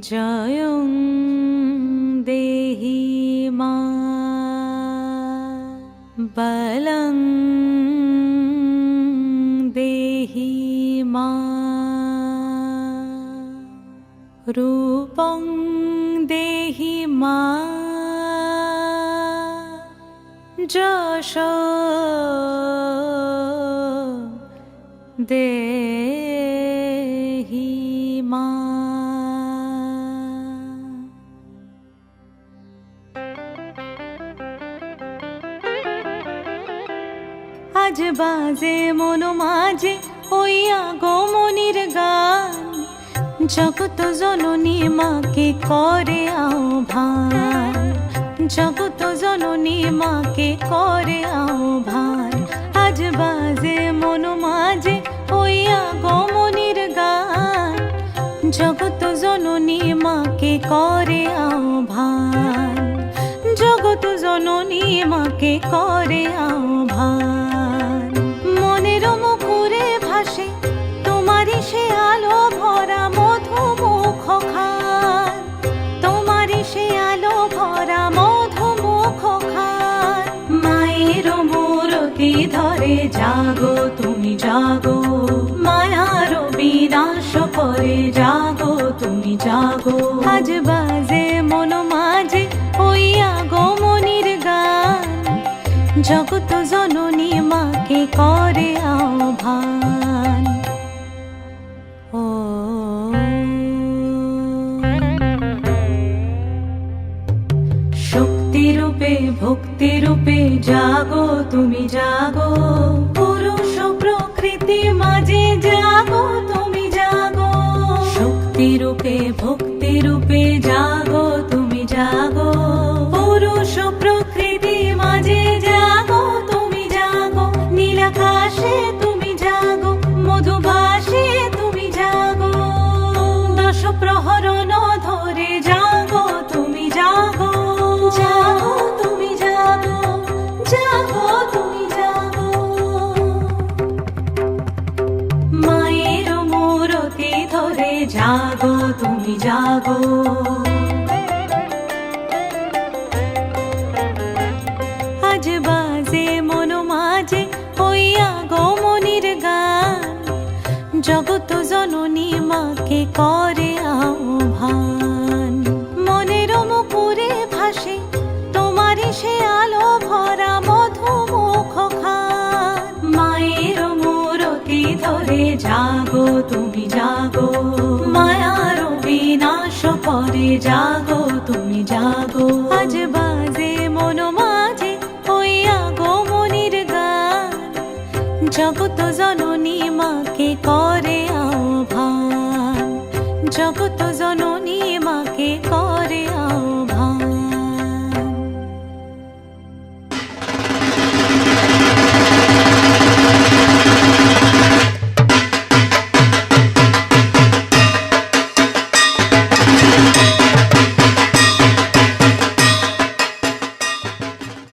জয়ং দেহি মা বলং দেহি মা রূপং দেহি মা যশ দেহি মা। আজ বাজে মন মাঝে ওই আগমনীর গান, জগত জননী মাকে করে আহ্বান, জগত জননী মাকে করে আহ্বান। আজ বাজে মন মাঝে ওই আগমনীর গান, জগত জননী মাকে করে আহ্বান, জগত জননী মাকে করে আহ্বান। মনের মুখরে ভাসে তোমারই সে আলো ভরা মধুমুখ খান, তোমারই সে আলো ভরা মধুমুখ খান। মায়ের মূরতি ধরে জাগো তুমি জাগো, মায়ার বিনাশ করে জাগো তুমি জাগো। আজ বাজে মন মাঝে ওই আগমনীর গান, জগত জননী মাকে করে আহ্বান। ও শক্তি রূপে ভক্তি রূপে জাগো তুমি জাগো, পুরুষ প্রকৃতি মাঝে জাগো তুমি জাগো। শক্তি রূপে ভক্তি রূপে জাগো তুমি জাগো, পুরুষ প্রকৃতি মাঝে জাগো তুমি জাগো। নীলাকাশে তুমি জাগো, মধুভাসে তুমি জাগো, দশ প্রহরণ ধরে জাগো তুমি জাগো, জাগো তুমি জাগো, জাগো তুমি জাগো। মায়ের মূরতি ধরে জাগো তুমি জাগো। আজ বাজে মন মাঝে ওই আগমনীর গান, জগত জননী মাকে করে আহ্বান। মনের মুখরে ভাসে তোমারই সে আলো ভরা মধুমুখ খান। মায়ের মূরতি ধরে জাগো তুমি জাগো, মায়ার বিনাশ করে জাগো তুমি জাগো। আজ বাজে মন মাঝে ওই আগমনীর গান, জগত জননী মাকে করে আহ্বান, জগত